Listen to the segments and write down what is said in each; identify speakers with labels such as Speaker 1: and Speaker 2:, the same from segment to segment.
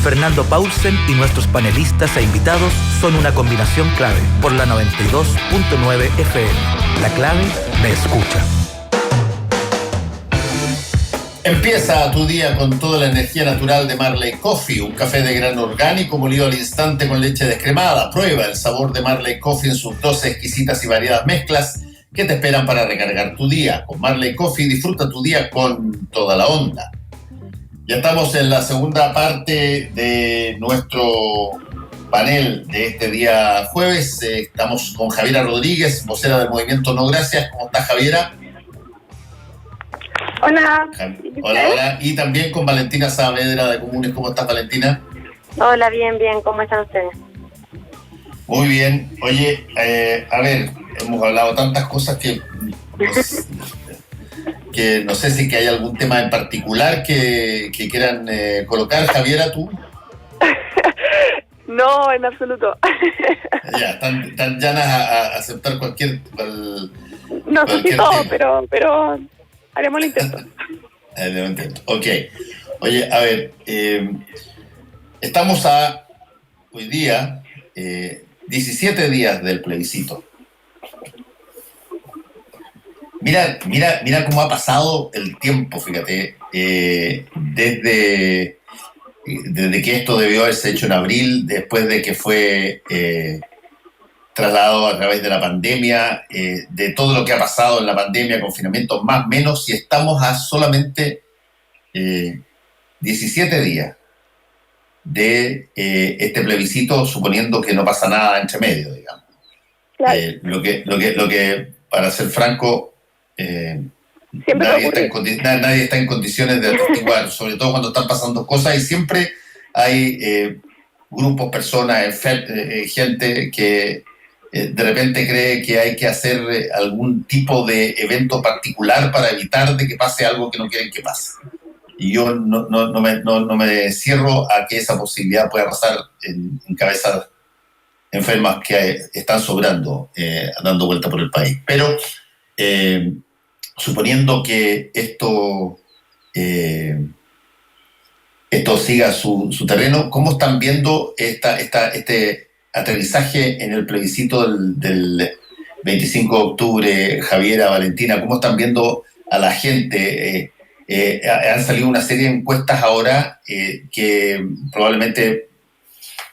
Speaker 1: Fernando Paulsen y nuestros panelistas e invitados son una combinación clave por la 92.9 FM. La clave me escucha.
Speaker 2: Empieza tu día con toda la energía natural de Marley Coffee, un café de grano orgánico molido al instante con leche descremada. Prueba el sabor de Marley Coffee en sus 12 exquisitas y variadas mezclas que te esperan para recargar tu día. Con Marley Coffee disfruta tu día con toda la onda. Ya estamos en la segunda parte de nuestro panel de este día jueves. Estamos con Javiera Rodríguez, vocera del Movimiento No Gracias. ¿Cómo estás, Javiera?
Speaker 3: Hola.
Speaker 2: Hola. Y también con Valentina Saavedra de Comunes. ¿Cómo estás, Valentina?
Speaker 3: Hola, bien. ¿Cómo están ustedes?
Speaker 2: Muy bien. Oye, a ver, hemos hablado tantas cosas que no sé si que hay algún tema en particular que quieran colocar. Javiera, ¿tú?
Speaker 3: No, en absoluto.
Speaker 2: Ya, están llanas a aceptar cualquier
Speaker 3: no sé si todo, pero haremos el intento.
Speaker 2: Ok. Oye, a ver, estamos hoy día 17 días del plebiscito. Mira cómo ha pasado el tiempo, fíjate, desde que esto debió haberse hecho en abril, después de que fue trasladado a través de la pandemia, de todo lo que ha pasado en la pandemia, confinamiento más o menos, y estamos a solamente 17 días de este plebiscito, suponiendo que no pasa nada entre medio, digamos.
Speaker 3: Claro.
Speaker 2: Lo que, para ser franco, nadie está en condiciones de atestiguar, sobre todo cuando están pasando cosas, y siempre hay grupos, personas, gente que de repente cree que hay que hacer algún tipo de evento particular para evitar de que pase algo que no quieren que pase. Y yo no me cierro a que esa posibilidad pueda pasar en cabezas enfermas que están sobrando, dando vuelta por el país. Pero suponiendo que esto siga su terreno, ¿cómo están viendo este aterrizaje en el plebiscito del 25 de octubre, Javiera, Valentina? ¿Cómo están viendo a la gente? Han salido una serie de encuestas ahora que probablemente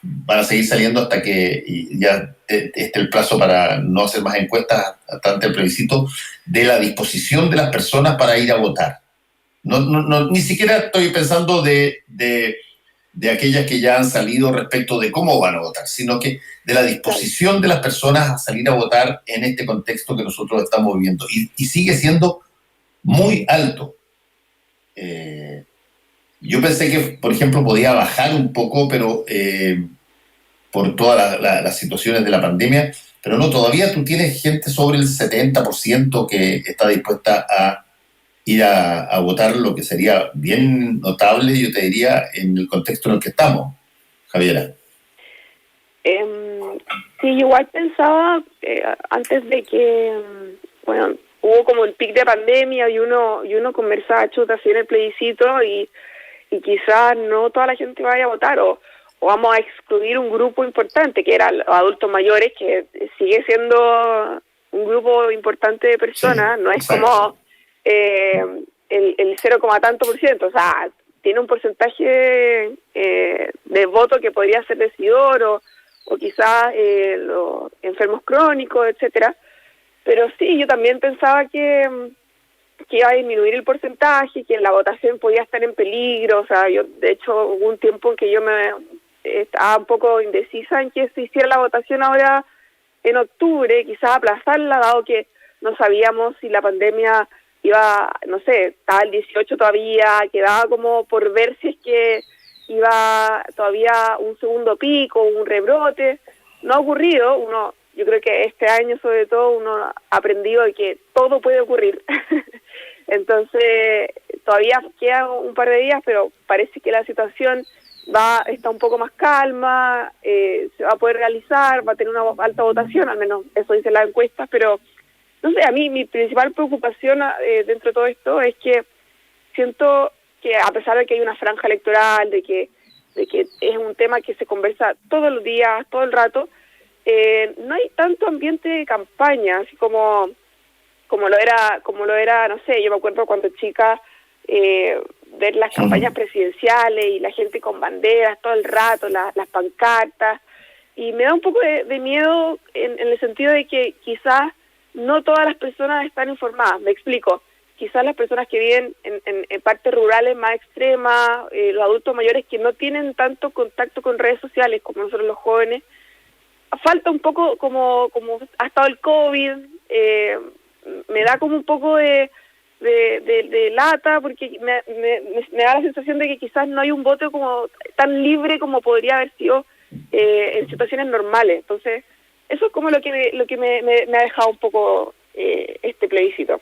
Speaker 2: van a seguir saliendo hasta que ya esté el plazo para no hacer más encuestas hasta ante el plebiscito, de la disposición de las personas para ir a votar. Ni siquiera estoy pensando de aquellas que ya han salido respecto de cómo van a votar, sino que de la disposición de las personas a salir a votar en este contexto que nosotros estamos viviendo. Y sigue siendo muy alto. Yo pensé que, por ejemplo, podía bajar un poco, pero por todas las situaciones de la pandemia, pero no, todavía tú tienes gente sobre el 70% que está dispuesta a ir a votar, lo que sería bien notable, yo te diría, en el contexto en el que estamos. Javiera.
Speaker 3: Sí, igual pensaba antes de que, hubo como el pic de pandemia y uno conversaba así en el plebiscito y quizás no toda la gente vaya a votar o vamos a excluir un grupo importante que eran los adultos mayores, que sigue siendo un grupo importante de personas, sí, no es exacto. Como el 0, tanto por ciento, o sea, tiene un porcentaje de voto que podría ser decidor o quizás los enfermos crónicos, etcétera. Pero sí, yo también pensaba que iba a disminuir el porcentaje, que la votación podía estar en peligro. O sea, yo de hecho hubo un tiempo en que yo me estaba un poco indecisa en que se hiciera la votación ahora en octubre, quizás aplazarla, dado que no sabíamos si la pandemia iba, no sé, estaba el 18 todavía, quedaba como por ver si es que iba todavía un segundo pico, un rebrote. No ha ocurrido. Yo creo que este año sobre todo uno ha aprendido de que todo puede ocurrir. Entonces todavía queda un par de días, pero parece que la situación está un poco más calma, se va a poder realizar, va a tener una alta votación, al menos eso dicen las encuestas, pero no sé, a mí mi principal preocupación dentro de todo esto es que siento que a pesar de que hay una franja electoral, de que de que es un tema que se conversa todos los días, todo el rato, no hay tanto ambiente de campaña, así como lo era, no sé, yo me acuerdo cuando chica, ver las campañas presidenciales y la gente con banderas todo el rato, las pancartas, y me da un poco de miedo en el sentido de que quizás no todas las personas están informadas. Me explico, quizás las personas que viven en partes rurales más extremas, los adultos mayores que no tienen tanto contacto con redes sociales como nosotros los jóvenes, falta un poco como ha estado el COVID, me da como un poco de lata, porque me da la sensación de que quizás no hay un voto como tan libre como podría haber sido en situaciones normales. Entonces, eso es como lo que me ha dejado un poco este plebiscito.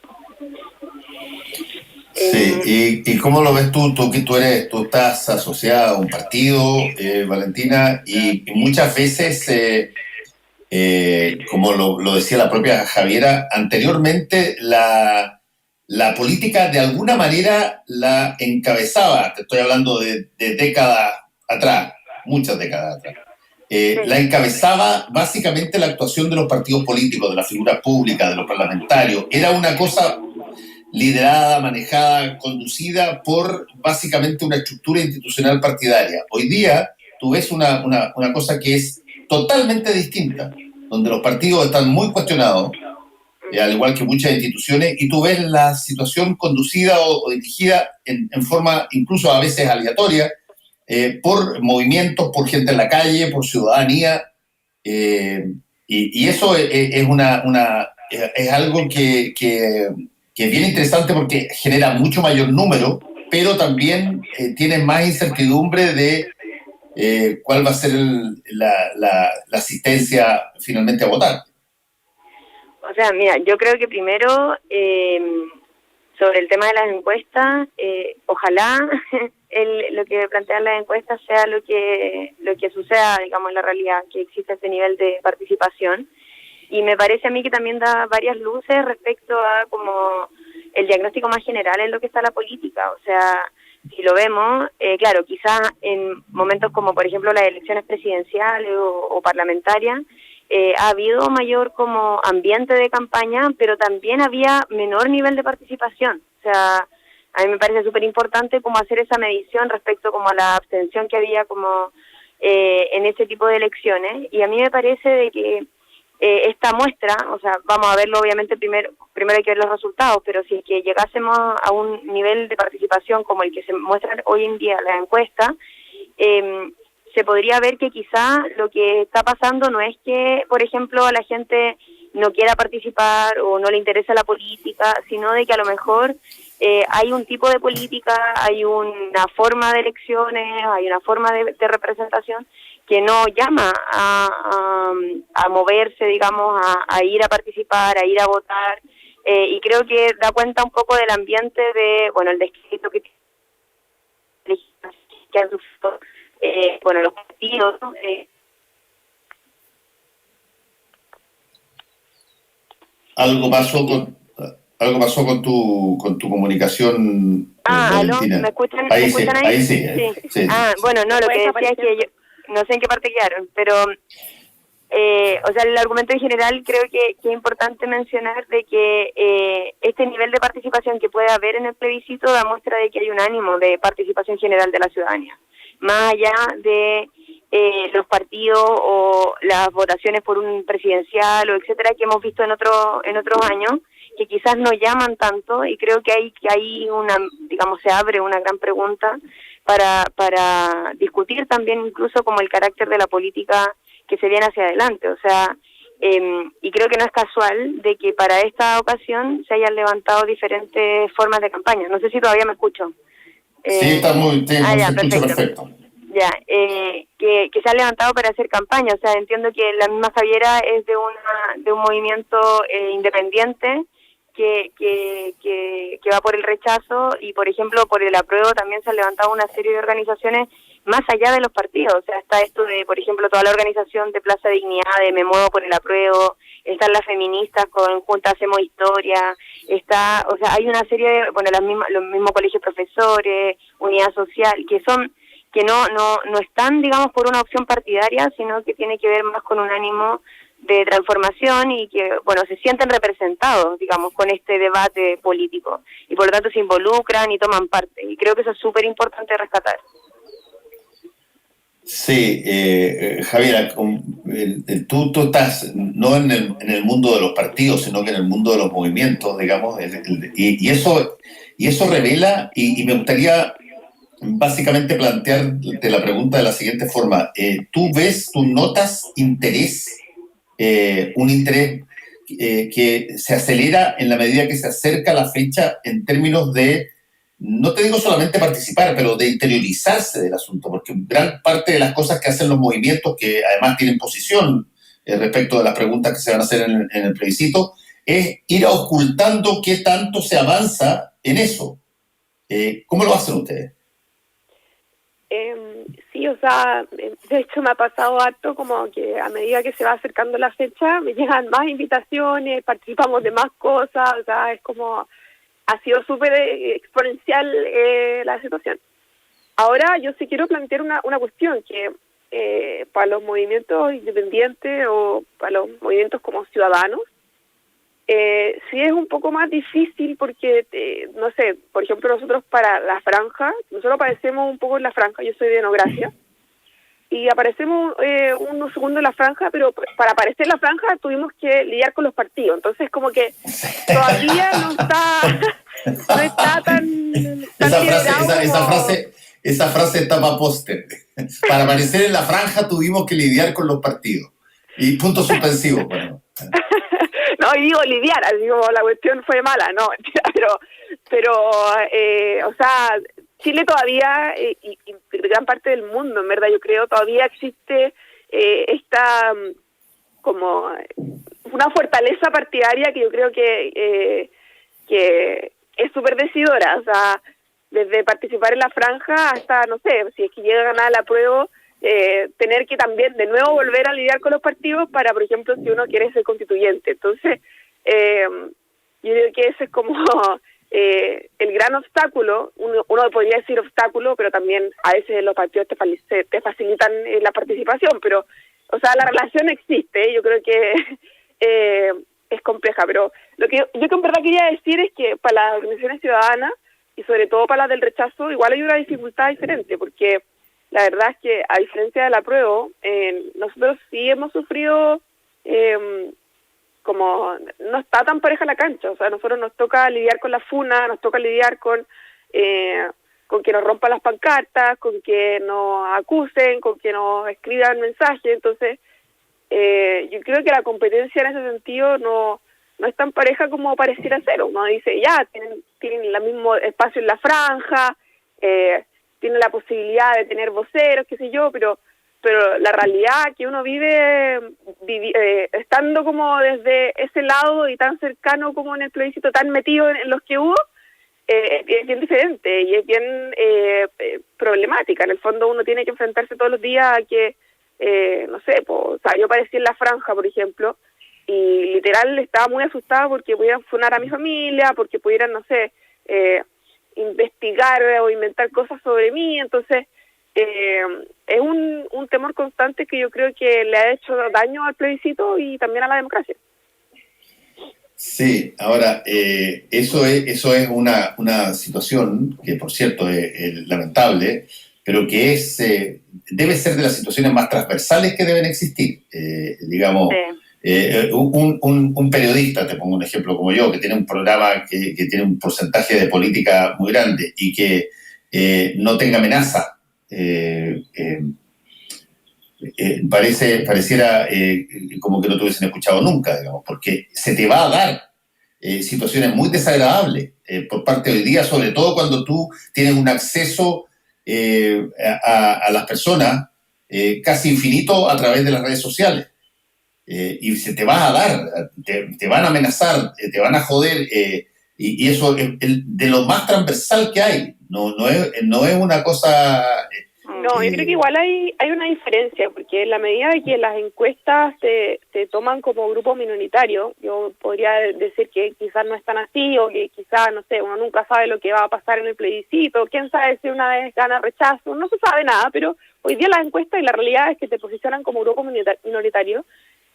Speaker 2: Sí, ¿y cómo lo ves tú? Tú estás asociada a un partido, Valentina, y muchas veces, como lo decía la propia Javiera, anteriormente la política de alguna manera la encabezaba, te estoy hablando de décadas atrás, muchas décadas atrás. La encabezaba básicamente la actuación de los partidos políticos, de las figuras públicas, de los parlamentarios. Era una cosa liderada, manejada, conducida por básicamente una estructura institucional partidaria. Hoy día tú ves una cosa que es totalmente distinta, donde los partidos están muy cuestionados, al igual que muchas instituciones, y tú ves la situación conducida o dirigida en forma incluso a veces aleatoria, por movimientos, por gente en la calle, por ciudadanía, y eso es algo que es bien interesante porque genera mucho mayor número, pero también tiene más incertidumbre de cuál va a ser la asistencia finalmente a votar.
Speaker 4: O sea, mira, yo creo que primero, sobre el tema de las encuestas, ojalá lo que plantean las encuestas sea lo que suceda, digamos, en la realidad, que exista este nivel de participación. Y me parece a mí que también da varias luces respecto a como el diagnóstico más general en lo que está la política. O sea, si lo vemos, claro, quizás en momentos como, por ejemplo, las elecciones presidenciales o parlamentarias, ha habido mayor como ambiente de campaña, pero también había menor nivel de participación. O sea, a mí me parece súper importante como hacer esa medición respecto como a la abstención que había como en ese tipo de elecciones. Y a mí me parece de que esta muestra, o sea, vamos a verlo obviamente primero hay que ver los resultados, pero si es que llegásemos a un nivel de participación como el que se muestra hoy en día en la encuesta, se podría ver que quizá lo que está pasando no es que, por ejemplo, la gente no quiera participar o no le interesa la política, sino de que a lo mejor hay un tipo de política, hay una forma de elecciones, hay una forma de representación que no llama a moverse, digamos, a ir a participar, a ir a votar, y creo que da cuenta un poco del ambiente de, bueno, el descrito que han sufrido, los partidos, ¿no?
Speaker 2: Algo pasó con tu comunicación, Valentina.
Speaker 4: ¿Me escuchan?
Speaker 2: Ahí
Speaker 4: ¿Me
Speaker 2: sí,
Speaker 4: escuchan ahí?
Speaker 2: ahí sí. Sí.
Speaker 4: Bueno, no, lo que decía es que yo no sé en qué parte quedaron, pero o sea, el argumento en general creo que es importante mencionar de que este nivel de participación que puede haber en el plebiscito da muestra de que hay un ánimo de participación general de la ciudadanía, más allá de los partidos o las votaciones por un presidencial o etcétera que hemos visto en otros años, que quizás no llaman tanto, y creo que hay una, digamos, se abre una gran pregunta para discutir también incluso como el carácter de la política que se viene hacia adelante. O sea, y creo que no es casual de que para esta ocasión se hayan levantado diferentes formas de campaña. No sé si todavía me escucho.
Speaker 2: Sí, se escucha perfecto.
Speaker 4: Ya, que se han levantado para hacer campaña. O sea, entiendo que la misma Javiera es de un movimiento independiente que va por el rechazo, y por ejemplo por el apruebo también se han levantado una serie de organizaciones más allá de los partidos. O sea, está esto de, por ejemplo, toda la organización de Plaza Dignidad, de Me Muevo por el Apruebo, están las feministas con Juntas Hacemos Historia, o sea, hay una serie de, bueno, los mismos colegios profesores, Unidad Social, que son que no están, digamos, por una opción partidaria, sino que tiene que ver más con un ánimo de transformación y que, bueno, se sienten representados, digamos, con este debate político y por lo tanto se involucran y toman parte, y creo que eso es súper importante rescatar.
Speaker 2: Sí, Javiera, tú estás no en el mundo de los partidos, sino que en el mundo de los movimientos, digamos, y eso revela, y me gustaría básicamente plantearte la pregunta de la siguiente forma. ¿Tú notas interés, un interés que se acelera en la medida que se acerca la fecha en términos de, no te digo solamente participar, pero de interiorizarse del asunto? Porque gran parte de las cosas que hacen los movimientos, que además tienen posición respecto de las preguntas que se van a hacer en el plebiscito, es ir ocultando qué tanto se avanza en eso. ¿Cómo lo hacen ustedes?
Speaker 3: Sí, o sea, de hecho me ha pasado harto como que a medida que se va acercando la fecha me llegan más invitaciones, participamos de más cosas, o sea, es como, ha sido súper exponencial la situación. Ahora yo sí quiero plantear una cuestión que para los movimientos independientes o para los movimientos como ciudadanos, sí es un poco más difícil porque, no sé, por ejemplo, nosotros para la franja, nosotros aparecemos un poco en la franja, yo soy de Enografía, y aparecemos unos segundos en la franja, pero para aparecer en la franja tuvimos que lidiar con los partidos, entonces como que todavía no está tan
Speaker 2: esa frase está para póster. Para aparecer en la franja tuvimos que lidiar con los partidos. Y punto suspensivo, bueno.
Speaker 3: No, y digo lidiar, así como la cuestión fue mala, no, pero o sea, Chile todavía, y gran parte del mundo, en verdad, yo creo, todavía existe esta como una fortaleza partidaria que yo creo que es súper decidora, o sea, desde participar en la franja hasta, no sé, si es que llega a ganar la prueba, tener que también de nuevo volver a lidiar con los partidos para, por ejemplo, si uno quiere ser constituyente. Entonces, yo creo que ese es como el gran obstáculo. Uno podría decir obstáculo, pero también a veces los partidos te facilitan la participación, pero, o sea, la relación existe. Yo creo que es compleja, pero lo que yo en verdad quería decir es que para las organizaciones ciudadanas y sobre todo para las del rechazo, igual hay una dificultad diferente, porque la verdad es que, a diferencia del apruebo, nosotros sí hemos sufrido, como no está tan pareja la cancha, o sea, a nosotros nos toca lidiar con la funa, nos toca lidiar con que nos rompan las pancartas, con que nos acusen, con que nos escriban mensajes. Entonces, yo creo que la competencia en ese sentido no es tan pareja como pareciera ser. Uno dice, ya, tienen el mismo espacio en la franja, tiene la posibilidad de tener voceros, qué sé yo, pero la realidad que uno vive estando como desde ese lado y tan cercano como en el plebiscito, tan metido en los que hubo, es bien diferente y es bien problemática. En el fondo uno tiene que enfrentarse todos los días a que, no sé, o sea, yo aparecí en la franja, por ejemplo, y literal estaba muy asustada porque pudieran funar a mi familia, porque pudieran, no sé, investigar o inventar cosas sobre mí. Entonces es un temor constante que yo creo que le ha hecho daño al plebiscito y también a la democracia.
Speaker 2: Sí, ahora, eso es una situación que, por cierto, es lamentable, pero que debe ser de las situaciones más transversales que deben existir. Digamos, sí. Un periodista, te pongo un ejemplo como yo, que tiene un programa que tiene un porcentaje de política muy grande y que no tenga amenaza, pareciera como que no te hubiesen escuchado nunca, digamos, porque se te va a dar situaciones muy desagradables por parte de hoy día, sobre todo cuando tú tienes un acceso a las personas casi infinito a través de las redes sociales. Y se te va a dar, te van a amenazar, te van a joder, y eso es de lo más transversal que hay. No es una cosa
Speaker 3: No, yo creo que igual hay una diferencia, porque en la medida de que las encuestas te toman como grupo minoritario, yo podría decir que quizás no es tan así, o que quizás, no sé, uno nunca sabe lo que va a pasar en el plebiscito, quién sabe si una vez gana rechazo, no se sabe nada, pero hoy día las encuestas y la realidad es que te posicionan como grupo minoritario,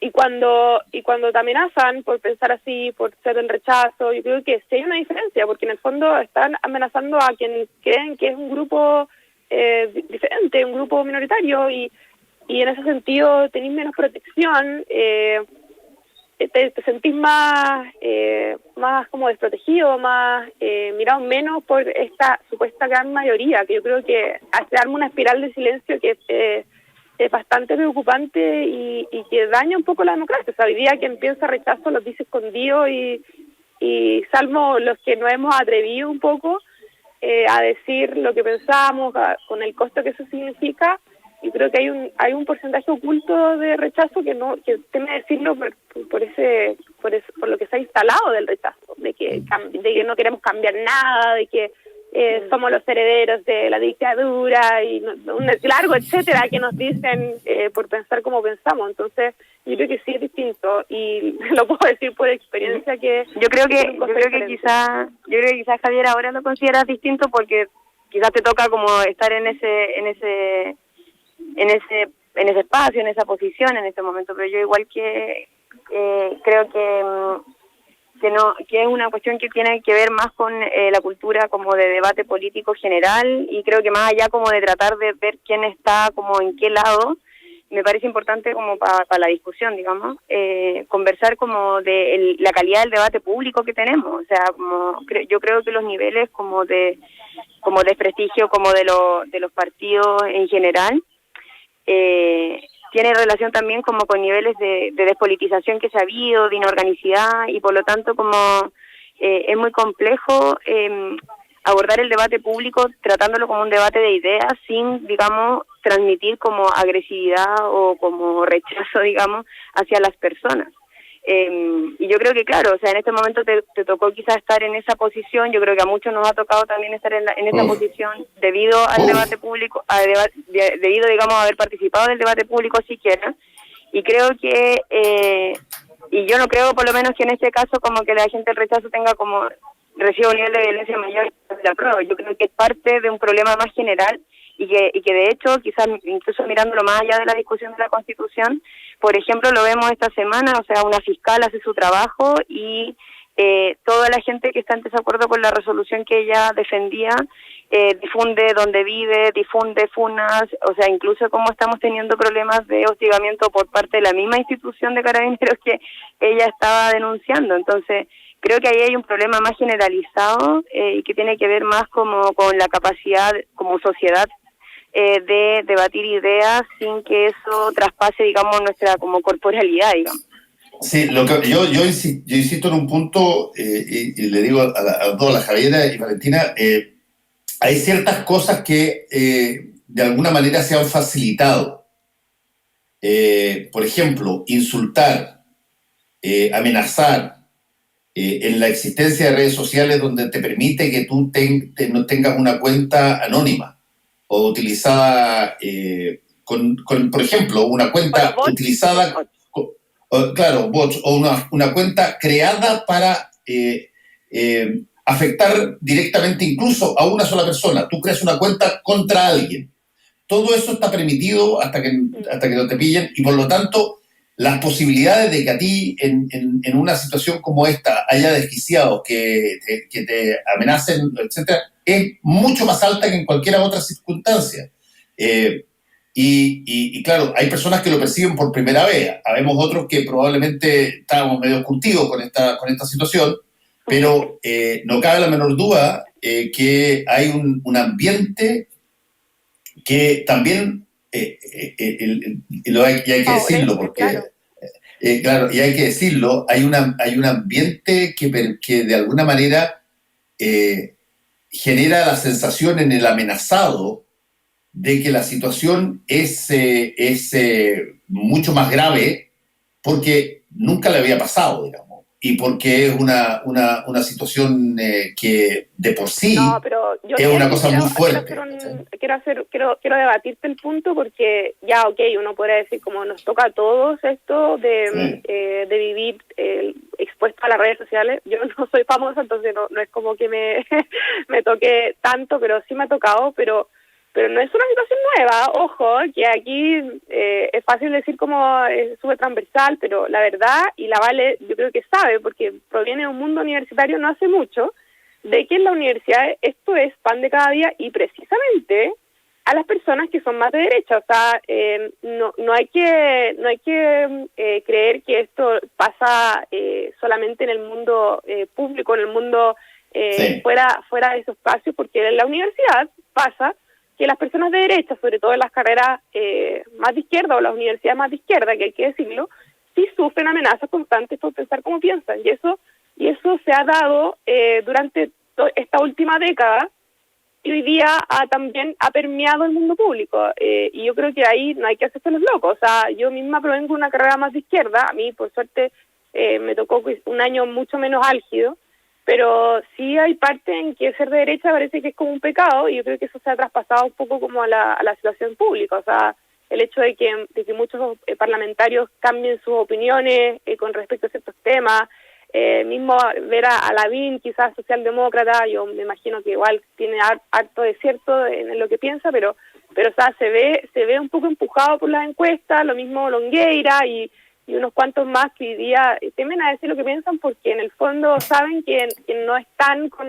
Speaker 3: y cuando te amenazan por pensar así, por ser del rechazo, yo creo que sí hay una diferencia, porque en el fondo están amenazando a quienes creen que es un grupo diferente, un grupo minoritario, y en ese sentido tenés menos protección, te sentís más como desprotegido, más mirado menos por esta supuesta gran mayoría, que yo creo que hace darme una espiral de silencio que es bastante preocupante y que daña un poco la democracia. O sea, hoy día quien piensa rechazo los dice escondido y salvo los que nos hemos atrevido un poco a decir lo que pensamos, con el costo que eso significa, y creo que hay un porcentaje oculto de rechazo que teme decirlo por lo que se ha instalado del rechazo, de que no queremos cambiar nada, de que somos los herederos de la dictadura y un largo etcétera que nos dicen por pensar como pensamos. Entonces yo creo que sí es distinto, y lo puedo decir por experiencia que
Speaker 4: yo creo que quizás Javier ahora lo consideras distinto porque quizás te toca como estar en ese espacio, en esa posición en este momento, pero yo igual que creo que es una cuestión que tiene que ver más con la cultura como de debate político general, y creo que más allá como de tratar de ver quién está como en qué lado, me parece importante como para la discusión, digamos, conversar como de la calidad del debate público que tenemos. O sea, yo creo que los niveles como de desprestigio como de los partidos en general tiene relación también como con niveles de despolitización que se ha habido, de inorganicidad, y por lo tanto como es muy complejo abordar el debate público tratándolo como un debate de ideas sin, digamos, transmitir como agresividad o como rechazo, digamos, hacia las personas. Y yo creo que, claro, o sea, en este momento te tocó quizás estar en esa posición. Yo creo que a muchos nos ha tocado también estar en esa posición debido al debate público, debido, digamos, a haber participado del debate público siquiera. Y creo que, y yo no creo por lo menos que en este caso como que la gente del rechazo reciba un nivel de violencia mayor que la prueba. Yo creo que es parte de un problema más general y que de hecho, quizás incluso mirándolo más allá de la discusión de la Constitución, por ejemplo, lo vemos esta semana, o sea, una fiscal hace su trabajo y toda la gente que está en desacuerdo con la resolución que ella defendía, difunde donde vive, difunde funas, o sea, incluso como estamos teniendo problemas de hostigamiento por parte de la misma institución de Carabineros que ella estaba denunciando. Entonces, creo que ahí hay un problema más generalizado y que tiene que ver más como con la capacidad como sociedad de debatir ideas sin que eso traspase, digamos, nuestra como corporalidad, digamos.
Speaker 2: Sí, yo insisto en un punto, y le digo a todas, la Javiera y Valentina, hay ciertas cosas que de alguna manera se han facilitado. Por ejemplo, insultar, amenazar, en la existencia de redes sociales donde te permite que tú no tengas una cuenta anónima o utilizada por ejemplo, una cuenta utilizada, claro, bots, o una cuenta creada para afectar directamente incluso a una sola persona. Tú creas una cuenta contra alguien. Todo eso está permitido hasta que no te pillen, y por lo tanto las posibilidades de que a ti en una situación como esta haya desquiciados que te amenacen, etcétera, es mucho más alta que en cualquier otra circunstancia. Y claro, hay personas que lo perciben por primera vez. Habemos otros que probablemente estábamos medio curtidos con esta situación, pero no cabe la menor duda que hay un ambiente que también, y hay que decirlo, porque, claro, y hay que decirlo, hay un ambiente que de alguna manera genera la sensación en el amenazado de que la situación es mucho más grave porque nunca le había pasado, digamos. y porque es una situación que de por sí
Speaker 3: no, pero yo
Speaker 2: es una cosa muy fuerte.
Speaker 3: Quiero debatirte el punto porque ya, uno podría decir como nos toca a todos esto de vivir expuesto a las redes sociales. Yo no soy famosa, entonces no es como que me toque tanto, pero sí me ha tocado, pero no es una situación nueva, ojo, que aquí es fácil decir como es súper transversal, pero la verdad, y la Vale yo creo que sabe, porque proviene de un mundo universitario no hace mucho, de que en la universidad esto es pan de cada día y precisamente a las personas que son más de derecha, o sea, no hay que creer que esto pasa solamente en el mundo público, en el mundo fuera de esos espacios, porque en la universidad pasa que las personas de derecha, sobre todo en las carreras más de izquierda o las universidades más de izquierda, que hay que decirlo, sí sufren amenazas constantes por pensar como piensan. Y eso se ha dado durante esta última década y hoy día también ha permeado el mundo público. Y yo creo que ahí no hay que hacerse los locos. O sea, yo misma provengo de una carrera más de izquierda. A mí, por suerte, me tocó un año mucho menos álgido. Pero sí hay parte en que ser de derecha parece que es como un pecado y yo creo que eso se ha traspasado un poco como a la situación pública. O sea, el hecho de que muchos parlamentarios cambien sus opiniones con respecto a ciertos temas, mismo ver a Lavín, quizás socialdemócrata, yo me imagino que igual tiene harto de cierto en lo que piensa, pero o sea, se ve un poco empujado por las encuestas, lo mismo Longueira y unos cuantos más que hoy día temen a decir lo que piensan porque en el fondo saben que no están con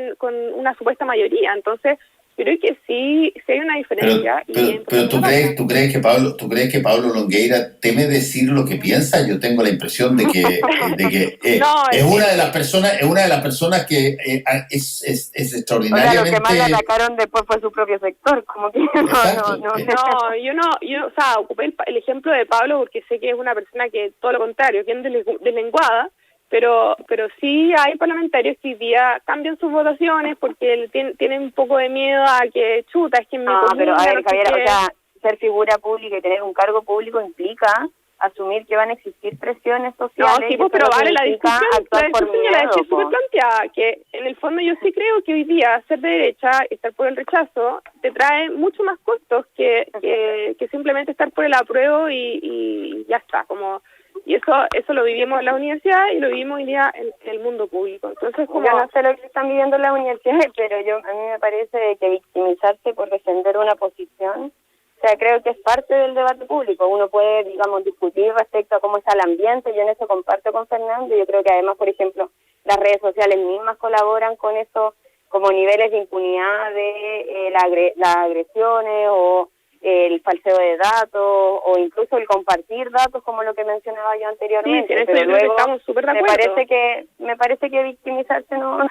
Speaker 3: una supuesta mayoría. Entonces, creo que sí hay una diferencia.
Speaker 2: Pero ¿tú crees que Pablo Longueira teme decir lo que piensa? Yo tengo la impresión de que
Speaker 3: no,
Speaker 2: es una de las personas que es extraordinariamente.
Speaker 4: O sea, lo que más le atacaron después fue su propio sector, como que
Speaker 3: yo o sea, ocupé el ejemplo de Pablo porque sé que es una persona que todo lo contrario, bien deslenguada, pero sí hay parlamentarios que hoy día cambian sus votaciones porque tienen un poco de miedo a que chuta, es que
Speaker 4: pero a ver, Javier, o sea, ser figura pública y tener un cargo público implica asumir que van a existir presiones sociales.
Speaker 3: No, sí, pues, pero vale, la discusión ya la dejé súper planteada, que en el fondo yo sí creo que hoy día ser de derecha, estar por el rechazo, te trae mucho más costos que simplemente estar por el apruebo y ya está, como... Y eso lo vivimos en la universidad y lo vivimos hoy día en el mundo público. Entonces, como...
Speaker 4: Yo no sé lo que están viviendo en la universidad, pero a mí me parece que victimizarse por defender una posición, o sea, creo que es parte del debate público. Uno puede, digamos, discutir respecto a cómo está el ambiente. Yo en eso comparto con Fernando. Yo creo que además, por ejemplo, las redes sociales mismas colaboran con eso, como niveles de impunidad de las agresiones o el falseo de datos o incluso el compartir datos, como lo que mencionaba yo anteriormente.
Speaker 3: Sí,
Speaker 4: pero luego
Speaker 3: estamos súper de acuerdo.
Speaker 4: me parece que victimizarse no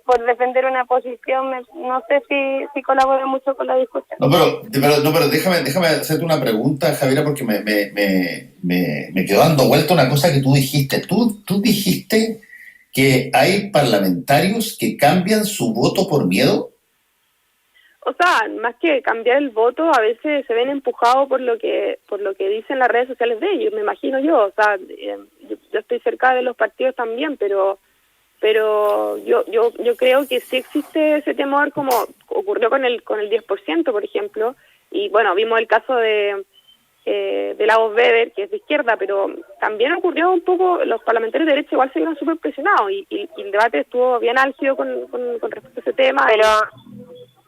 Speaker 4: por defender una posición no sé si colabora mucho con la discusión.
Speaker 2: No, pero déjame hacerte una pregunta, Javiera, porque me quedó dando vuelta una cosa que tú dijiste. Tú dijiste que hay parlamentarios que cambian su voto por miedo.
Speaker 3: O sea, más que cambiar el voto, a veces se ven empujados por lo que dicen las redes sociales de ellos, me imagino yo. O sea, yo estoy cerca de los partidos también, pero yo creo que sí existe ese temor, como ocurrió con el 10%, por ejemplo. Y bueno, vimos el caso de Lagos Weber, que es de izquierda, pero también ocurrió un poco, los parlamentarios de derecha igual se vieron súper presionados y el debate estuvo bien álgido con respecto a ese tema.
Speaker 4: Pero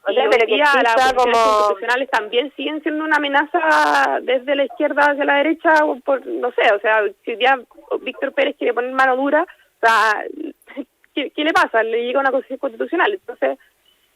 Speaker 3: pero que las constitucionales también siguen siendo una amenaza desde la izquierda hacia la derecha, no sé, o sea, si ya Víctor Pérez quiere poner mano dura, o sea, ¿qué le pasa? Le llega una constitución constitucional. Entonces,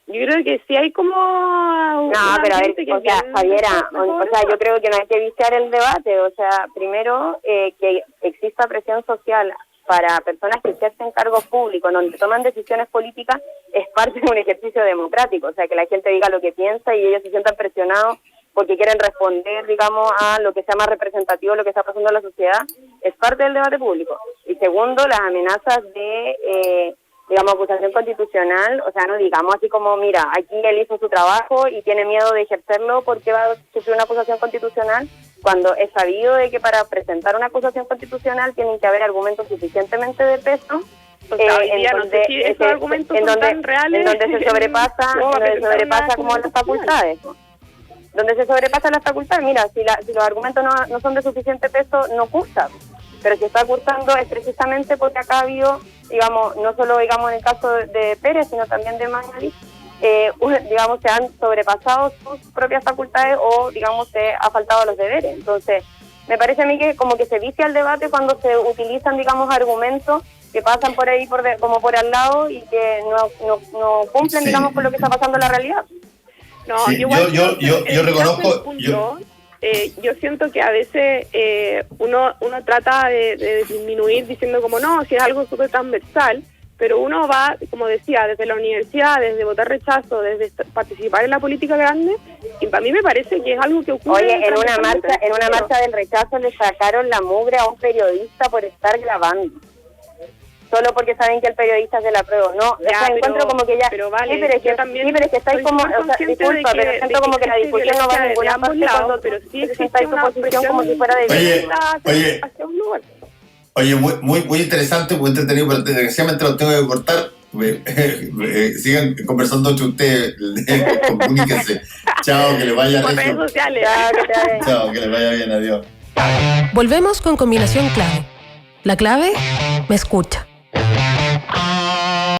Speaker 3: yo creo que sí hay como...
Speaker 4: No, pero a ver, o sea, Javiera, o sea, yo creo que no hay que viciar el debate, o sea, primero que exista presión social para personas que ejercen cargos públicos, donde toman decisiones políticas, es parte de un ejercicio democrático, o sea, que la gente diga lo que piensa y ellos se sientan presionados porque quieren responder, digamos, a lo que sea más representativo, lo que está pasando en la sociedad, es parte del debate público. Y segundo, las amenazas de, digamos, acusación constitucional, o sea, no digamos así como, mira, aquí él hizo su trabajo y tiene miedo de ejercerlo porque va a sufrir una acusación constitucional, cuando es sabido de que para presentar una acusación constitucional tienen que haber argumentos suficientemente de peso.
Speaker 3: O sea, hoy día no sé si esos argumentos son tan reales.
Speaker 4: En donde se sobrepasa como las facultades. Donde se sobrepasan las facultades. Mira, si los argumentos no son de suficiente peso, no cursa. Pero si está cursando es precisamente porque acá ha habido, digamos, no solo digamos en el caso de Pérez, sino también de Mañalich, digamos, se han sobrepasado sus propias facultades o, digamos, se ha faltado a los deberes. Entonces, me parece a mí que como que se vicia el debate cuando se utilizan, digamos, argumentos que pasan por ahí como por al lado y que no cumplen, digamos, con lo que está pasando en la realidad.
Speaker 3: No,
Speaker 2: sí, yo reconozco...
Speaker 3: Yo siento que a veces uno trata de disminuir diciendo como no, si es algo súper transversal, pero uno va, como decía, desde la universidad, desde votar rechazo, desde participar en la política grande, y para mí me parece que es algo que ocurre...
Speaker 4: Oye, en una marcha del rechazo le sacaron la mugre a un periodista por estar grabando. Solo porque saben que el periodista se la aprueba, ¿no? Ya, encuentro como que ya...
Speaker 3: Pero vale,
Speaker 4: sí, pero es que estáis como... O sea, disculpa, pero siento como que la discusión no va a ninguna parte cuando
Speaker 3: pero sí existe
Speaker 4: una posición como si fuera de...
Speaker 2: Oye, muy interesante, muy entretenido, pero desgraciadamente lo tengo que cortar. Sigan conversando entre ustedes, comuníquense. Chao, que les vaya
Speaker 3: bien. Por redes sociales.
Speaker 2: Chao, que les vaya bien, adiós.
Speaker 5: Volvemos con Combinación Clave. La clave me escucha.